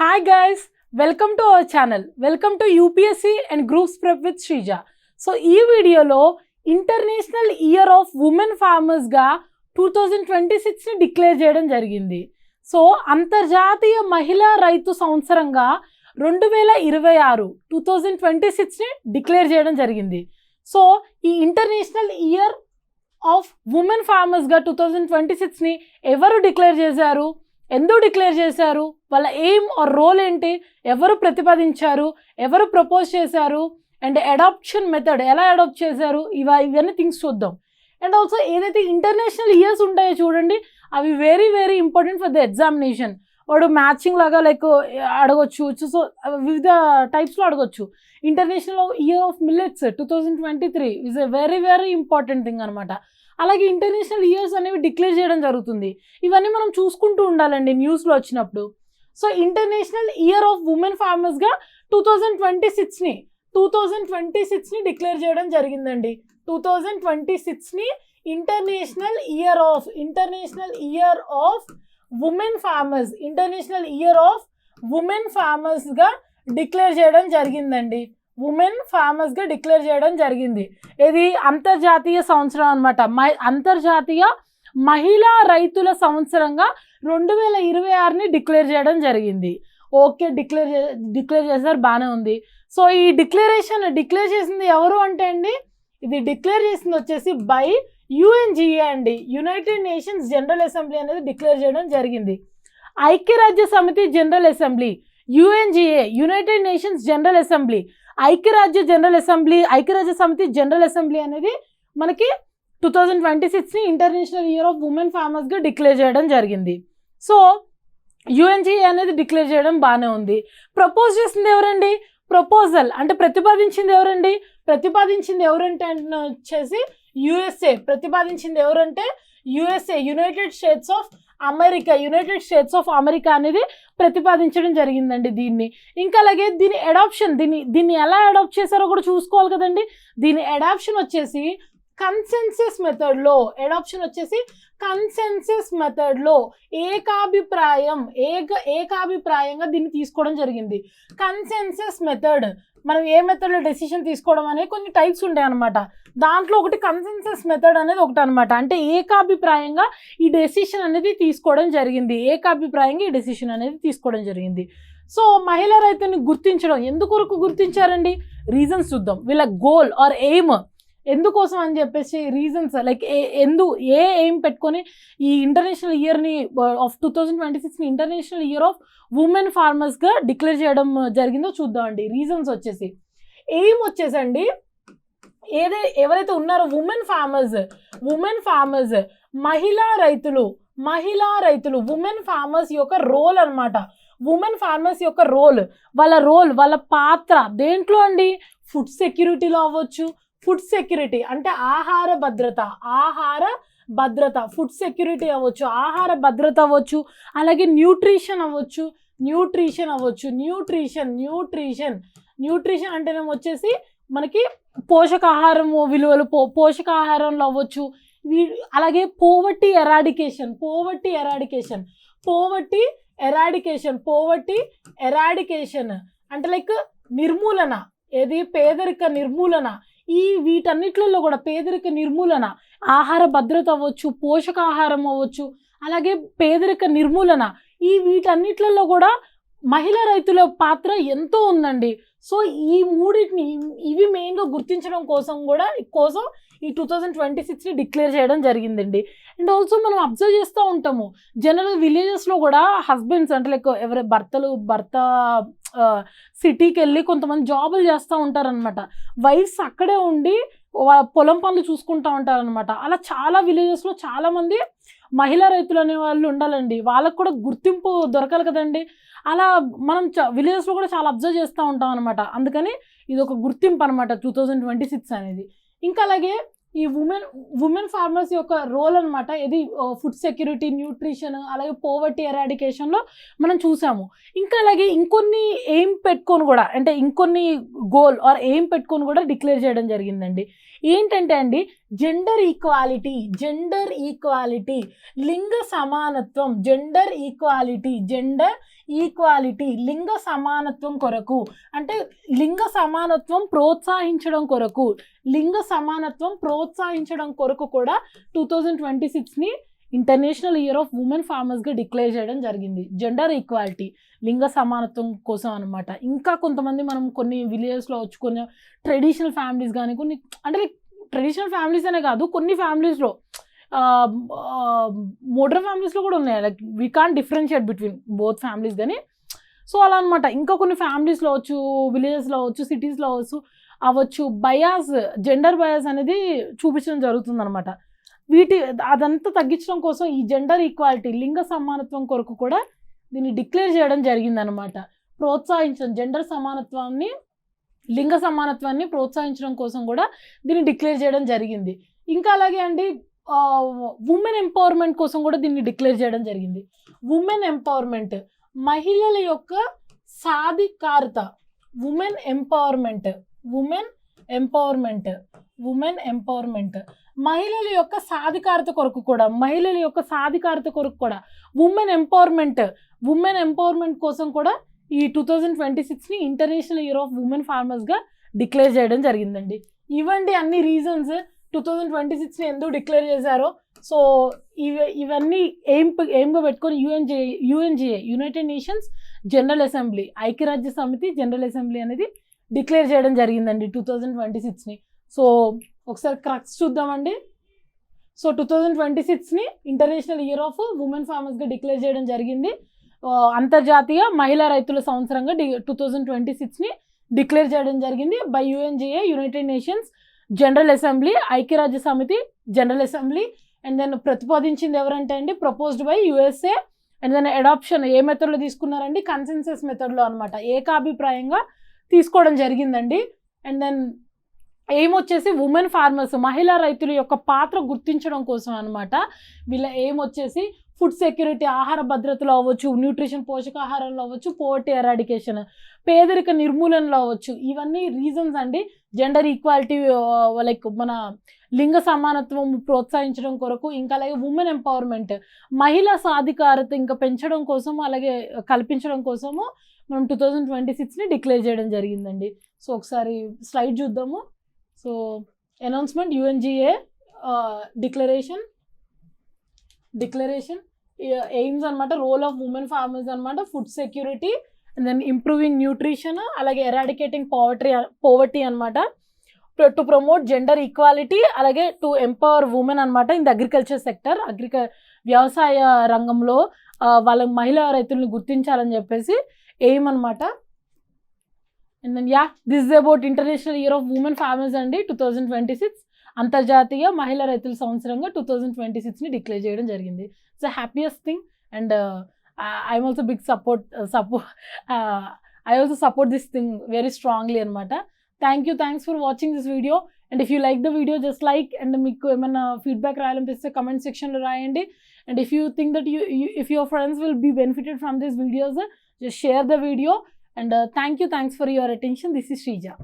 Hi guys, welcome to our channel. Welcome to UPSC and Groups Prep with Shrija. So ఈ వీడియోలో international year of women farmers గా 2026 ని declare చేయడం జరిగింది. So అంతర్జాతీయ మహిళా రైతు సంవత్సరంగా 2026 ని డిక్లేర్ చేయడం జరిగింది. సో ఈ international year of women farmers గా 2026 ని ఎవరు డిక్లేర్ చేశారు, ఎందుకు డిక్లేర్ చేశారు, వాళ్ళ ఎయిమ్ ఆర్ రోల్ ఏంటి, ఎవరు ప్రతిపాదించారు, ఎవరు ప్రపోజ్ చేశారు, అండ్ అడాప్షన్ మెథడ్ ఎలా అడాప్ట్ చేశారు, ఇవన్నీ థింగ్స్ చూద్దాం. అండ్ ఆల్సో ఏదైతే ఇంటర్నేషనల్ ఇయర్స్ ఉంటాయో చూడండి, అవి very very important for the examination. వాడు మ్యాచింగ్ లాగా లైక్ అడగొచ్చు, సో వివిధ టైప్స్లో అడగొచ్చు. International year of millets 2023 is a very very important thing అనమాట. అలాగే ఇంటర్నేషనల్ ఇయర్స్ అనేవి డిక్లేర్ చేయడం జరుగుతుంది. ఇవన్నీ మనం చూసుకుంటూ ఉండాలండి న్యూస్లో వచ్చినప్పుడు. So international year of women ఫార్మర్స్గా 2026ని డిక్లేర్ చేయడం జరిగిందండి. 2026ని ఇంటర్నేషనల్ ఇయర్ ఆఫ్ ఉమెన్ ఫార్మర్స్గా డిక్లేర్ చేయడం జరిగిందండి. డిక్లేర్ చేయడం జరిగింది. ఇది అంతర్జాతీయ సంవత్సరం అనమాట. అంతర్జాతీయ మహిళా రైతుల సంవత్సరంగా 2026ని డిక్లేర్ చేయడం జరిగింది. ఓకే, డిక్లేర్ చేశారు, బాగానే ఉంది. సో ఈ డిక్లేర్ చేసింది ఎవరు అంటే అండి, ఇది డిక్లేర్ చేసింది వచ్చేసి బై UNGA అండి. యునైటెడ్ నేషన్స్ జనరల్ అసెంబ్లీ అనేది డిక్లేర్ చేయడం జరిగింది. ఐక్యరాజ్య సమితి General Assembly, UNGA United Nations General Assembly, ఐక్యరాజ్య సమితి జనరల్ అసెంబ్లీ అనేది మనకి 2026ని ఇంటర్నేషనల్ ఇయర్ ఆఫ్ ఉమెన్ ఫార్మర్స్గా డిక్లేర్ చేయడం జరిగింది. సో UNGA అనేది డిక్లేర్ చేయడం బాగానే ఉంది. ప్రపోజ్ చేసింది ఎవరండి, ప్రపోజల్ అంటే ప్రతిపాదించింది ఎవరంటే వచ్చేసి USA. United states of America అనేది ప్రతిపాదించడం జరిగిందండి దీన్ని. ఇంకా అలాగే దీన్ని ఎలా అడాప్ట్ చేశారో కూడా చూసుకోవాలి కదండి. దీని అడాప్షన్ వచ్చేసి కన్సెన్సస్ మెథడ్లో ఏకాభిప్రాయంగా దీన్ని తీసుకోవడం జరిగింది. కన్సెన్సస్ మెథడ్, మనం ఏ మెథడ్లో డెసిషన్ తీసుకోవడం అనేది కొన్ని టైప్స్ ఉంటాయి అనమాట. దాంట్లో ఒకటి కన్సెన్సస్ మెథడ్ అనేది ఒకటి అనమాట. అంటే ఏకాభిప్రాయంగా ఈ డెసిషన్ అనేది తీసుకోవడం జరిగింది. సో మహిళా రైతుని గుర్తించడం ఎందుకొరకు గుర్తించారండి, రీజన్స్ చూద్దాం. వీళ్ళ గోల్ ఆర్ ఎయిమ్ ఎందుకోసం అని చెప్పేసి రీజన్స్ లైక్ ఏ ఎయిమ్ పెట్టుకొని ఈ ఇంటర్నేషనల్ ఇయర్ని ఆఫ్ 2026ని ఇంటర్నేషనల్ ఇయర్ ఆఫ్ ఉమెన్ ఫార్మర్స్గా డిక్లేర్ చేయడం జరిగిందో చూద్దామండి. రీజన్స్ వచ్చేసి ఎయిమ్ వచ్చేసండి, ఎవరైతే ఉన్నారో ఉమెన్ ఫార్మర్స్ మహిళా రైతులు ఉమెన్ ఫార్మర్స్ యొక్క రోల్ అనమాట. వాళ్ళ పాత్ర దేంట్లో అండి, ఫుడ్ సెక్యూరిటీలో అవ్వచ్చు. ఫుడ్ సెక్యూరిటీ అంటే ఆహార భద్రత ఫుడ్ సెక్యూరిటీ అవ్వచ్చు, ఆహార భద్రత అవ్వచ్చు. అలాగే న్యూట్రిషన్ అంటేనే వచ్చేసి మనకి పోషకాహారము విలువలు, పోషకాహారంలో అవ్వచ్చు. అలాగే పోవర్టీ ఎరాడికేషన్ అంటే లైక్ నిర్మూలన, పేదరిక నిర్మూలన. వీటన్నిట్లలో కూడా పేదరిక నిర్మూలన, ఆహార భద్రత అవ్వచ్చు, పోషకాహారం అవ్వచ్చు, అలాగే పేదరిక నిర్మూలన, వీటన్నిట్లలో కూడా మహిళా రైతుల పాత్ర ఎంతో ఉందండి. సో ఈ మూడింటిని ఇవి మెయిన్గా గుర్తించడం కోసం ఈ 2026ని డిక్లేర్ చేయడం జరిగిందండి. అండ్ ఆల్సో మనం అబ్జర్వ్ చేస్తూ ఉంటాము, జనరల్ విలేజెస్లో కూడా హస్బెండ్స్ అంటే లైక్ భర్త సిటీకి వెళ్ళి కొంతమంది జాబులు చేస్తూ ఉంటారనమాట. వైఫ్స్ అక్కడే ఉండి పొలం పనులు చూసుకుంటూ ఉంటారనమాట. అలా చాలా విలేజెస్లో చాలామంది మహిళా రైతులు అనే వాళ్ళు ఉండాలండి. వాళ్ళకు కూడా గుర్తింపు దొరకాలి కదండి. అలా మనం విలేజెస్లో కూడా చాలా అబ్జర్వ్ చేస్తూ ఉంటాం అనమాట. అందుకని ఇది ఒక గుర్తింపు అనమాట 2026 అనేది. ఇంకా అలాగే ఈ ఉమెన్ ఫార్మర్స్ యొక్క రోల్ అనమాట, ఇది ఫుడ్ సెక్యూరిటీ, న్యూట్రిషన్, అలాగే పోవర్టీ ఎరాడికేషన్లో మనం చూసాము. ఇంకా అలాగే ఇంకొన్ని ఎయిమ్ పెట్టుకొని కూడా, అంటే ఇంకొన్ని గోల్ ఆర్ ఎయిమ్ పెట్టుకొని కూడా డిక్లేర్ చేయడం జరిగిందండి. ఏంటంటే అండి, జెండర్ ఈక్వాలిటీ, లింగ సమానత్వం, జెండర్ ఈక్వాలిటీ లింగ సమానత్వం కొరకు, అంటే లింగ సమానత్వం ప్రోత్సహించడం కొరకు, లింగ సమానత్వం ప్రోత్సహించడం కొరకు కూడా 2026ని ఇంటర్నేషనల్ ఇయర్ ఆఫ్ ఉమెన్ ఫార్మర్స్గా డిక్లేర్ చేయడం జరిగింది. జెండర్ ఈక్వాలిటీ, లింగ సమానత్వం కోసం అనమాట. ఇంకా కొంతమంది మనం కొన్ని విలేజెస్లో వచ్చి కొన్ని ట్రెడిషనల్ ఫ్యామిలీస్ కానీ కొన్ని అంటే ట్రెడిషనల్ ఫ్యామిలీస్ అనే కాదు, కొన్ని ఫ్యామిలీస్లో మోడర్న్ ఫ్యామిలీస్లో కూడా ఉన్నాయి. Like we can't differentiate between both families కానీ. సో అలా అనమాట. ఇంకా కొన్ని ఫ్యామిలీస్లో అవచ్చు, విలేజెస్లో అవచ్చు, సిటీస్లో అవ్వచ్చు బయాస్, జెండర్ బయాస్ అనేది చూపించడం జరుగుతుంది అనమాట. అదంతా తగ్గించడం కోసం ఈ జెండర్ ఈక్వాలిటీ, లింగ సమానత్వం కొరకు కూడా దీన్ని డిక్లేర్ చేయడం జరిగిందనమాట. ప్రోత్సహించడం, జెండర్ సమానత్వాన్ని, లింగ సమానత్వాన్ని ప్రోత్సహించడం కోసం కూడా దీన్ని డిక్లేర్ చేయడం జరిగింది. ఇంకా అలాగే అండి ఉమెన్ ఎంపవర్మెంట్ కోసం కూడా దీన్ని డిక్లేర్ చేయడం జరిగింది. ఉమెన్ ఎంపవర్మెంట్, మహిళల యొక్క సాధికారత, women empowerment, women empowerment, women empowerment, మహిళల యొక్క సాధికారత కొరకు కూడా, మహిళల యొక్క సాధికారత కొరకు కూడా ఉమెన్ ఎంపవర్మెంట్ కోసం కూడా ఈ 2026ని ఇంటర్నేషనల్ ఇయర్ ఆఫ్ ఉమెన్ ఫార్మర్స్గా డిక్లేర్ చేయడం జరిగిందండి. ఇవండి అన్ని రీజన్స్ 2026ని ఎందుకు డిక్లేర్ చేశారో. సో ఇవన్నీ ఎయిమ్గా పెట్టుకొని UNGA, United Nations General Assembly, ఐక్యరాజ్య సమితి జనరల్ అసెంబ్లీ అనేది డిక్లేర్ చేయడం జరిగిందండి 2026ని. సో ఒకసారి క్రక్స్ చూద్దామండి. సో 2026ని ఇంటర్నేషనల్ ఇయర్ ఆఫ్ ఉమెన్ ఫార్మర్స్గా డిక్లేర్ చేయడం జరిగింది. అంతర్జాతీయ మహిళా రైతుల సంవత్సరంగా 2026ని డిక్లేర్ చేయడం జరిగింది by UNGA, United Nations General Assembly, ఐక్యరాజ్య సమితి జనరల్ అసెంబ్లీ. అండ్ దెన్ ప్రతిపాదించింది ఎవరంటే అండి proposed by USA. And then adoption ఏ మెథడ్లో తీసుకున్నారండి, కన్సెన్సస్ మెథడ్లో అనమాట, ఏకాభిప్రాయంగా తీసుకోవడం జరిగిందండి. అండ్ దెన్ ఎయిమ్ వచ్చేసి ఉమెన్ ఫార్మర్స్, మహిళా రైతుల యొక్క పాత్ర గుర్తించడం కోసం అనమాట. వీళ్ళ ఎయిమ్ వచ్చేసి ఫుడ్ సెక్యూరిటీ, ఆహార భద్రతలో అవ్వచ్చు, న్యూట్రిషన్ పోషకాహారంలో అవ్వచ్చు, పోవర్టీ ఎరాడికేషన్, పేదరిక నిర్మూలనలో అవ్వచ్చు. ఇవన్నీ రీజన్స్ అండి. జెండర్ ఈక్వాలిటీ, లైక్ మన లింగ సమానత్వం ప్రోత్సహించడం కొరకు, ఇంకా అలాగే ఉమెన్ ఎంపవర్మెంట్, మహిళా సాధికారత ఇంకా పెంచడం కోసం, అలాగే కల్పించడం కోసము మనం 2026ని డిక్లేర్ చేయడం జరిగిందండి. సో ఒకసారి స్లైడ్ చూద్దాము. So announcement, UNGA declaration aims అనమాట, రోల్ ఆఫ్ ఉమెన్ ఫార్మర్స్ అనమాట, food security, and then improving nutrition, అలాగే ఎరాడికేటింగ్ పోవర్టీ అనమాట, టు ప్రమోట్ జెండర్ ఈక్వాలిటీ, అలాగే టు ఎంపవర్ ఉమెన్ అనమాట ఇన్ ద అగ్రికల్చర్ సెక్టర్, వ్యవసాయ రంగంలో వాళ్ళ మహిళా రైతుల్ని గుర్తించాలని చెప్పేసి ఎయిమ్ అనమాట. And then this is about international year of women farmers అండి 2026, అంతర్జాతీయ మహిళా రైతుల సంవత్సరంగా 2026ని డిక్లేర్ చేయడం జరిగింది. It's a happiest thing. And I'm also big I also support this thing very strongly అనమాట. Thanks for watching this video. And if you like the video just like, and మీకు ఏమైనా ఫీడ్బ్యాక్ రాయాలనిపిస్తే comment సెక్షన్లో రాయండి. And if you think that if your friends will be benefited from this videos, just share the video. And thanks for your attention. This is Shrija.